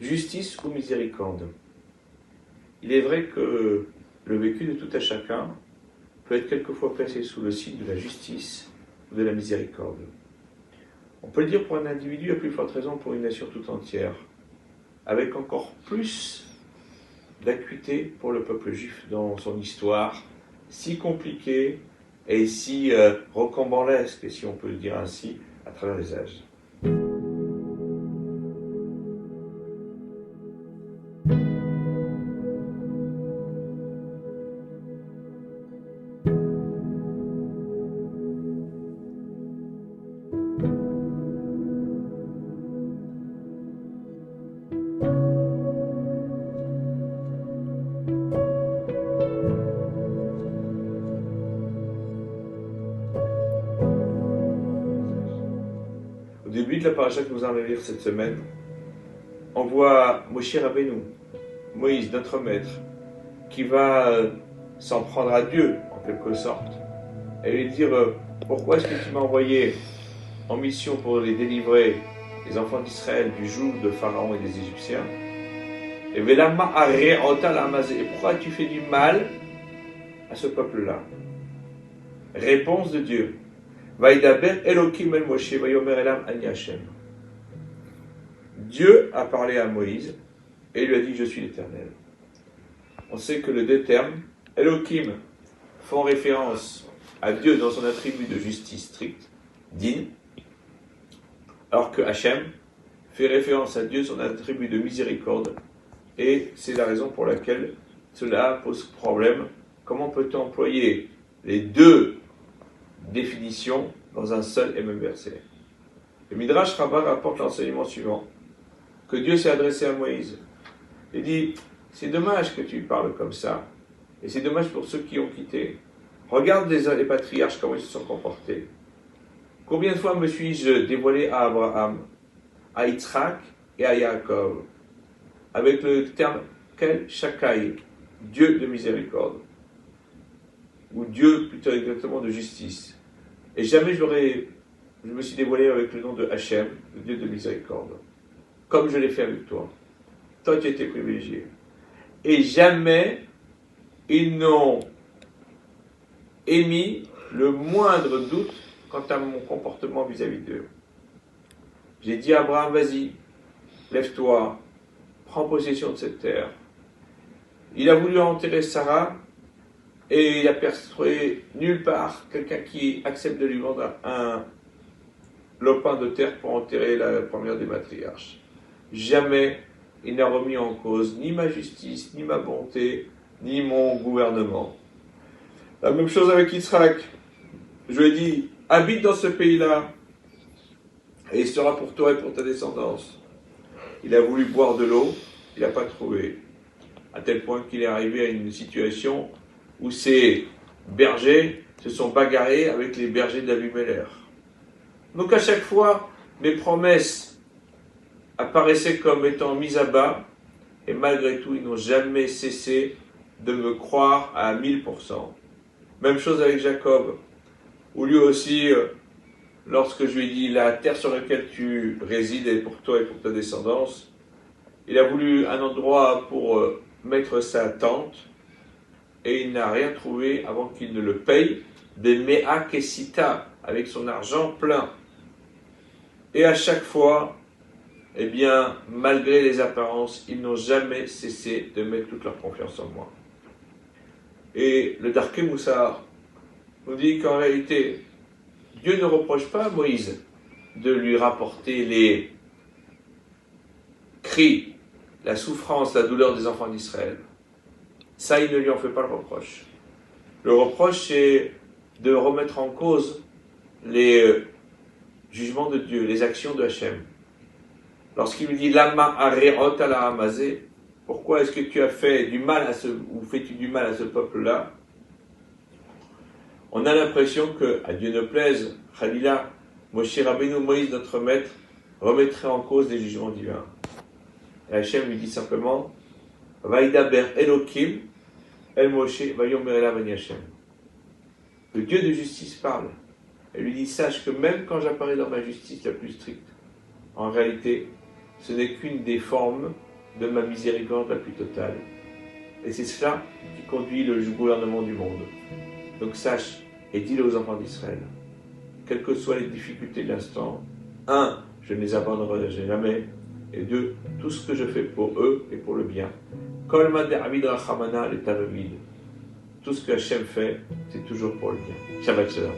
justice ou miséricorde. Il est vrai que le vécu de tout à chacun peut être quelquefois placé sous le signe de la justice ou de la miséricorde. On peut le dire pour un individu, à plus forte raison pour une nation tout entière, avec encore plus d'acuité pour le peuple juif dans son histoire si compliquée et si rocambolesque, si on peut le dire ainsi, à travers les âges. Au début de la paracha que nous allons lire cette semaine, on voit Moshe Rabbeinu, Moïse, notre maître, qui va s'en prendre à Dieu, en quelque sorte, et lui dire pourquoi est-ce que tu m'as envoyé en mission pour les délivrer, les enfants d'Israël, du joug de Pharaon et des Égyptiens. Et pourquoi tu fais du mal à ce peuple-là? Réponse de Dieu. Vaidaber Elokim el Moshe vayomer elam ani Hashem. Dieu a parlé à Moïse et lui a dit: je suis l'Éternel. On sait que les deux termes, Elokim, font référence à Dieu dans son attribut de justice stricte, din, alors que Hashem fait référence à Dieu son attribut de miséricorde, et c'est la raison pour laquelle cela pose problème. Comment peut-on employer les deux définitions dans un seul et même verset? Le Midrash Rabbah rapporte l'enseignement suivant, que Dieu s'est adressé à Moïse. Il dit: c'est dommage que tu parles comme ça, et c'est dommage pour ceux qui ont quitté. Regarde les patriarches, comment ils se sont comportés. Combien de fois me suis-je dévoilé à Abraham, à Yitzhak et à Yaakov, avec le terme Kel Shakai, Dieu de miséricorde, ou Dieu plutôt exactement de justice. Et jamais je me suis dévoilé avec le nom de Hachem, le Dieu de miséricorde, comme je l'ai fait avec toi. Toi, tu étais privilégié. Et jamais ils n'ont émis le moindre doute quant à mon comportement vis-à-vis d'eux. J'ai dit à Abraham: vas-y, lève-toi, prends possession de cette terre. Il a voulu enterrer Sarah, et il n'a persuadé nulle part quelqu'un qui accepte de lui vendre un lopin de terre pour enterrer la première des matriarches. Jamais il n'a remis en cause ni ma justice, ni ma bonté, ni mon gouvernement. La même chose avec Yitzhak. Je lui ai dit: habite dans ce pays-là, et il sera pour toi et pour ta descendance. Il a voulu boire de l'eau, il n'a pas trouvé. À tel point qu'il est arrivé à une situation où ces bergers se sont bagarrés avec les bergers d'Abimelech. Donc à chaque fois, mes promesses apparaissaient comme étant mises à bas, et malgré tout, ils n'ont jamais cessé de me croire à 1000%. Même chose avec Jacob, où lui aussi, lorsque je lui ai dit: la terre sur laquelle tu résides est pour toi et pour ta descendance, il a voulu un endroit pour mettre sa tente, et il n'a rien trouvé avant qu'il ne le paye des Mea Kesita, avec son argent plein. Et à chaque fois, eh bien, malgré les apparences, ils n'ont jamais cessé de mettre toute leur confiance en moi. Et le Darké Moussar nous dit qu'en réalité, Dieu ne reproche pas à Moïse de lui rapporter les cris, la souffrance, la douleur des enfants d'Israël. Ça, il ne lui en fait pas le reproche. Le reproche, c'est de remettre en cause les jugements de Dieu, les actions de Hachem. Lorsqu'il lui dit: Lama areot ala hamazé, pourquoi est-ce que tu as fait du mal ou fais-tu du mal à ce peuple-là? On a l'impression que, à Dieu ne plaise, Khalila, Moshe Rabbeinu, Moïse, notre maître, remettrait en cause les jugements divins. Et Hachem lui dit simplement: Vaidaber Elokim El Moshe vayomer elam ani Hashem. Le Dieu de justice parle et lui dit: sache que même quand j'apparais dans ma justice la plus stricte, en réalité, ce n'est qu'une des formes de ma miséricorde la plus totale. Et c'est cela qui conduit le gouvernement du monde. Donc sache et dis-le aux enfants d'Israël, quelles que soient les difficultés de l'instant, 1, je ne les abandonnerai jamais, et 2, tout ce que je fais pour eux est pour le bien. Kol ma de'avid rachamana le tanovid. Tout ce que Hachem fait, c'est toujours pour le bien. Shabbat shalom.